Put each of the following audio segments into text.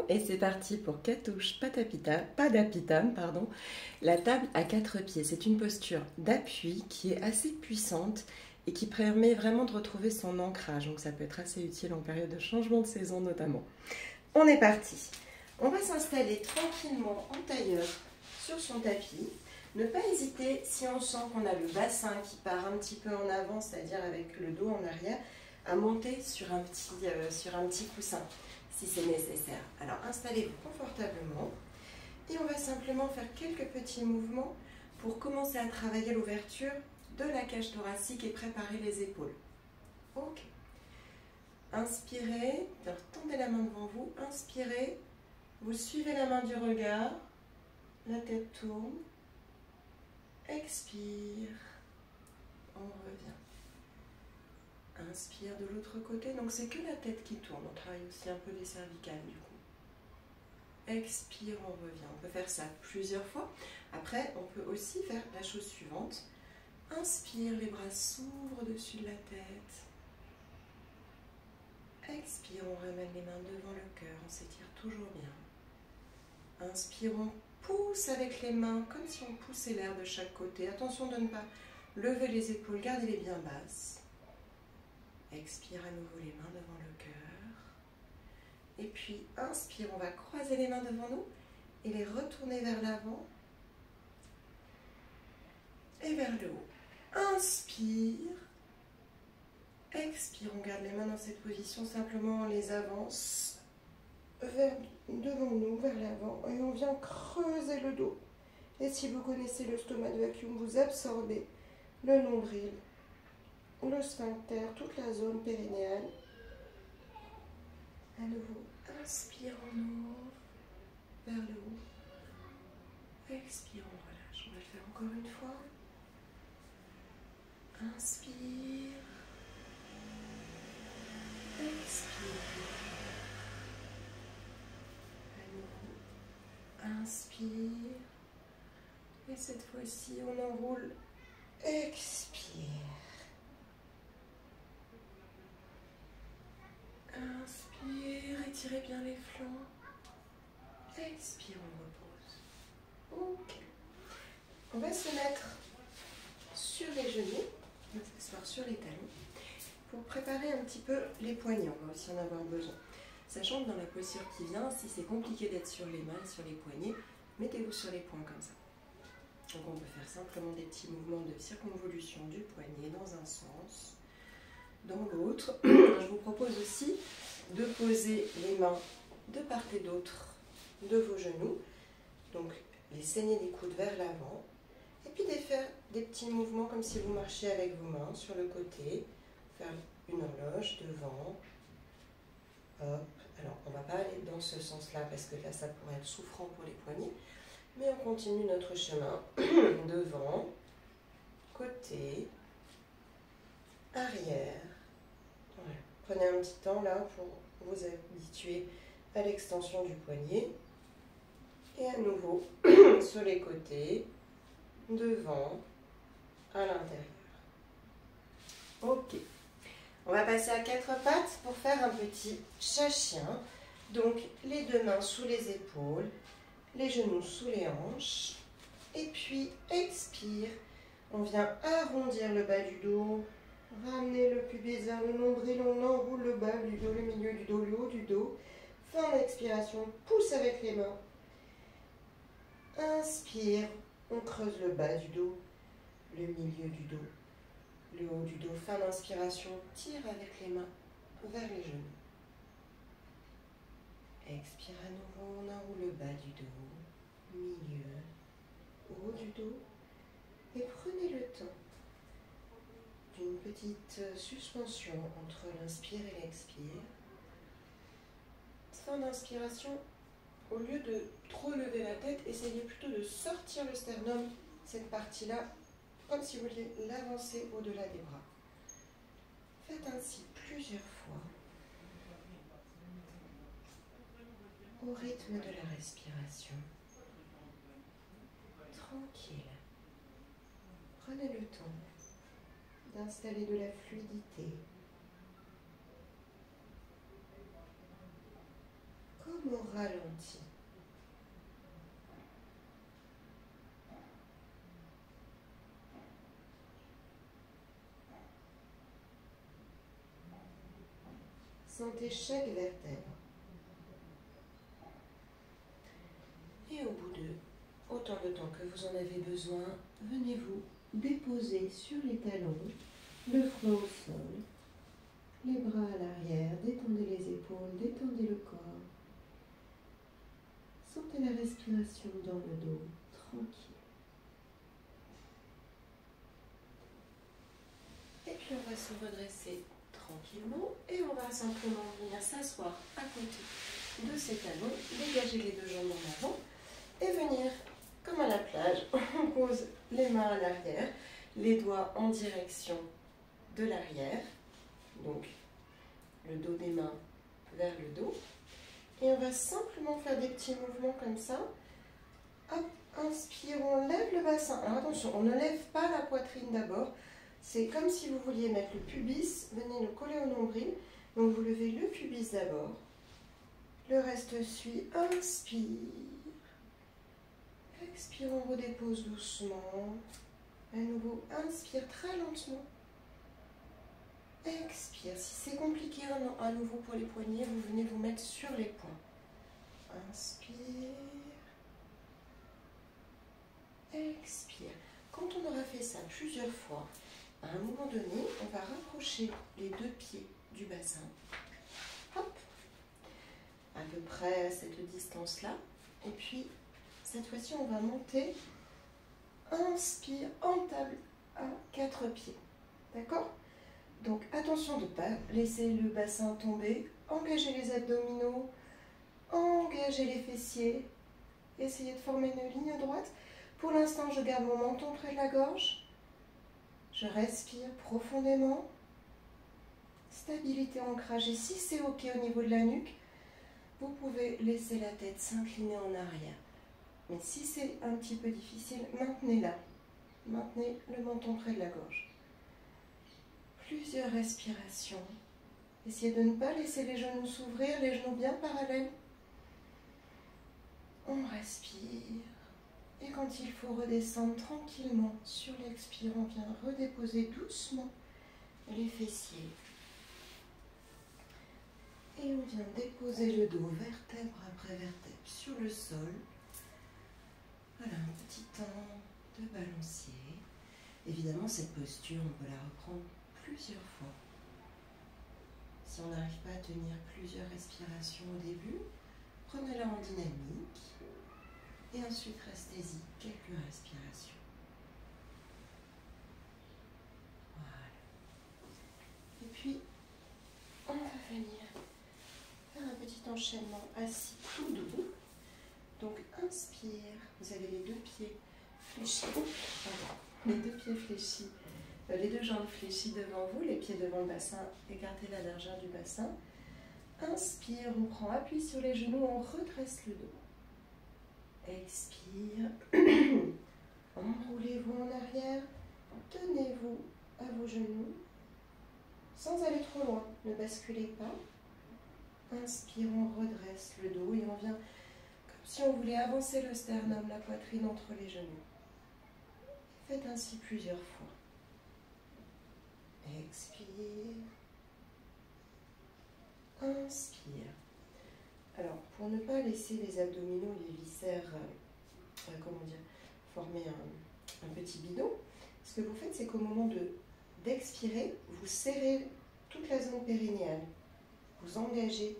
et c'est parti pour Katouche Padapitam, pardon, la table à 4 pieds. C'est une posture d'appui qui est assez puissante et qui permet vraiment de retrouver son ancrage. Donc ça peut être assez utile en période de changement de saison notamment. On est parti. On va s'installer tranquillement en tailleur sur son tapis. Ne pas hésiter, si on sent qu'on a le bassin qui part un petit peu en avant, c'est-à-dire avec le dos en arrière, à monter sur un petit coussin, si c'est nécessaire. Alors installez-vous confortablement et on va simplement faire quelques petits mouvements pour commencer à travailler l'ouverture de la cage thoracique et préparer les épaules. Ok. Inspirez, alors tendez la main devant vous, inspirez, vous suivez la main du regard, la tête tourne, expire, on revient. Inspire de l'autre côté, donc c'est que la tête qui tourne, on travaille aussi un peu les cervicales du coup. Expire, on revient. On peut faire ça plusieurs fois. Après, on peut aussi faire la chose suivante. Inspire, les bras s'ouvrent au-dessus de la tête. Expire, on ramène les mains devant le cœur, on s'étire toujours bien. Inspire, on pousse avec les mains, comme si on poussait l'air de chaque côté. Attention de ne pas lever les épaules, gardez-les bien basses. Expire à nouveau les mains devant le cœur. Et puis, inspire, on va croiser les mains devant nous et les retourner vers l'avant et vers le haut. Inspire. Expire, on garde les mains dans cette position, simplement on les avance devant nous, vers l'avant, et on vient creuser le dos. Et si vous connaissez le stomac de vacuum, vous absorbez le nombril, le sphincter, toute la zone périnéale. À nouveau, inspire, on ouvre vers le haut. Expire, on relâche. On va le faire encore une fois. Inspire. Expire. À nouveau, inspire. Et cette fois-ci, on enroule. Expire. Inspire, étirez bien les flancs. Expire, on repose. Ok. On va se mettre sur les genoux, on va s'asseoir sur les talons, pour préparer un petit peu les poignets. On va aussi en avoir besoin. Sachant que dans la posture qui vient, si c'est compliqué d'être sur les mains et sur les poignets, mettez-vous sur les poings comme ça. Donc on peut faire simplement des petits mouvements de circonvolution du poignet dans un sens, dans l'autre. Je vous propose aussi de poser les mains de part et d'autre de vos genoux, donc les saigner des coudes vers l'avant, et puis de faire des petits mouvements comme si vous marchiez avec vos mains sur le côté, faire une horloge devant, hop. Alors on ne va pas aller dans ce sens-là parce que là ça pourrait être souffrant pour les poignets, mais on continue notre chemin devant, côté, arrière. Voilà. Prenez un petit temps là pour vous habituer à l'extension du poignet. Et à nouveau, sur les côtés, devant, à l'intérieur. Ok. On va passer à 4 pattes pour faire un petit chat-chien. Donc, les deux mains sous les épaules, les genoux sous les hanches. Et puis, expire. On vient arrondir le bas du dos. Ramener le pubis vers le nombril, on enroule le bas du dos, le milieu du dos, le haut du dos. Fin d'expiration, pousse avec les mains. Inspire, on creuse le bas du dos, le milieu du dos, le haut du dos. Fin d'inspiration, tire avec les mains vers les genoux. Expire à nouveau, on enroule le bas du dos, milieu, haut du dos. Et prenez le temps d'une petite suspension entre l'inspire et l'expire. Fin d'inspiration, au lieu de trop lever la tête, essayez plutôt de sortir le sternum, cette partie-là, comme si vous vouliez l'avancer au-delà des bras. Faites ainsi plusieurs fois, au rythme de la respiration. Tranquille. Prenez le temps d'installer de la fluidité. Comme rythme au ralenti. Sentez chaque vertèbre. Et au bout de autant de temps que vous en avez besoin, venez-vous déposer sur les talons, le front au sol, les bras à l'arrière, détendez les épaules, détendez le corps. Sentez la respiration dans le dos, tranquille. Et puis on va se redresser tranquillement et on va simplement venir s'asseoir à côté de ces talons, dégager les deux jambes en avant et venir comme à la plage. On pose les mains à l'arrière, les doigts en direction de l'arrière, donc le dos des mains vers le dos. Et on va simplement faire des petits mouvements comme ça. Hop, inspire, on lève le bassin. Alors attention, on ne lève pas la poitrine d'abord. C'est comme si vous vouliez mettre le pubis, venez le coller au nombril. Donc vous levez le pubis d'abord. Le reste suit. Inspire. Expire, on redépose doucement. À nouveau, inspire très lentement. Expire. Si c'est compliqué à nouveau pour les poignets, vous venez vous mettre sur les poings. Inspire. Expire. Quand on aura fait ça plusieurs fois, à un moment donné, on va rapprocher les deux pieds du bassin. Hop. À peu près à cette distance-là. Et puis, cette fois-ci, on va monter. Inspire en table à 4 pieds. D'accord? Donc, attention de ne pas laisser le bassin tomber. Engagez les abdominaux. Engagez les fessiers. Essayez de former une ligne droite. Pour l'instant, je garde mon menton près de la gorge. Je respire profondément. Stabilité, ancrage. Et si c'est OK au niveau de la nuque, vous pouvez laisser la tête s'incliner en arrière. Mais si c'est un petit peu difficile, maintenez-la. Maintenez le menton près de la gorge. Plusieurs respirations. Essayez de ne pas laisser les genoux s'ouvrir, les genoux bien parallèles. On respire. Et quand il faut redescendre tranquillement sur l'expire, on vient redéposer doucement les fessiers. Et on vient déposer le dos vertèbre après vertèbre sur le sol. Voilà, un petit temps de balancier. Évidemment, cette posture, on peut la reprendre plusieurs fois. Si on n'arrive pas à tenir plusieurs respirations au début, prenez-la en dynamique. Et ensuite, restez-y quelques respirations. Voilà. Et puis, on va venir faire un petit enchaînement assis tout doux. Donc, inspire. Vous avez les deux pieds fléchis. Les deux pieds fléchis. Les deux jambes fléchies devant vous. Les pieds devant le bassin. Écartez la largeur du bassin. Inspire. On prend appui sur les genoux. On redresse le dos. Expire, enroulez-vous en arrière, tenez-vous à vos genoux, sans aller trop loin, ne basculez pas. Inspire, on redresse le dos et on vient comme si on voulait avancer le sternum, la poitrine entre les genoux. Faites ainsi plusieurs fois. Expire, inspire. Alors, pour ne pas laisser les abdominaux, les viscères, former un petit bidon, ce que vous faites, c'est qu'au moment d'expirer, vous serrez toute la zone périnéale. Vous engagez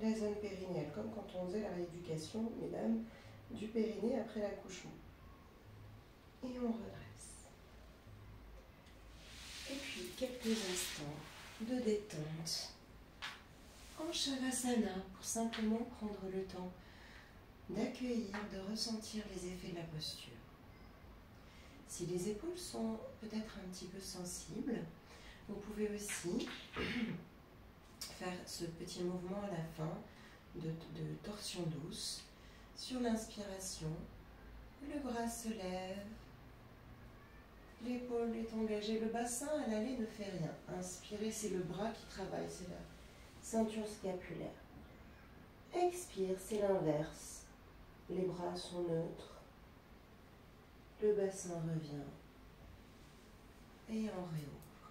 la zone périnéale, comme quand on faisait la rééducation, mesdames, du périnée après l'accouchement. Et on redresse. Et puis, quelques instants de détente en Shavasana, pour simplement prendre le temps d'accueillir, de ressentir les effets de la posture. Si les épaules sont peut-être un petit peu sensibles, vous pouvez aussi faire ce petit mouvement à la fin de torsion douce. Sur l'inspiration, le bras se lève, l'épaule est engagée, le bassin à l'aller ne fait rien. Inspirez, c'est le bras qui travaille, c'est la ceinture scapulaire. Expire, c'est l'inverse. Les bras sont neutres. Le bassin revient. Et on réouvre.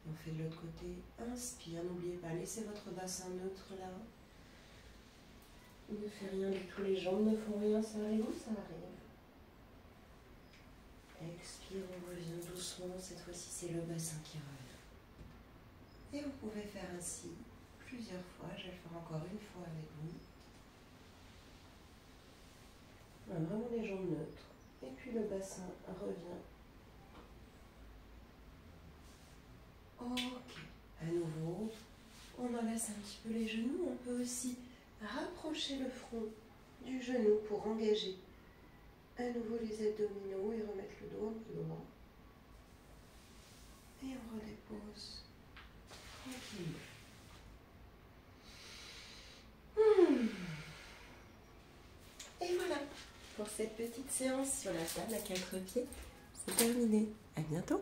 Et on fait de l'autre côté. Inspire, n'oubliez pas, laissez votre bassin neutre là. Ne fait rien du tout, les jambes ne font rien, ça arrive où ça arrive. Expire, on revient doucement, cette fois-ci c'est le bassin qui revient. Et vous pouvez faire ainsi plusieurs fois, je vais le faire encore une fois avec vous. Vraiment les jambes neutres. Et puis le bassin revient. Ok, à nouveau, on enlace un petit peu les genoux, on peut aussi rapprocher le front du genou pour engager à nouveau les abdominaux et remettre le dos un peu droit. Et on redépose tranquillement. Et voilà, pour cette petite séance sur la table à 4 pieds, c'est terminé. À bientôt.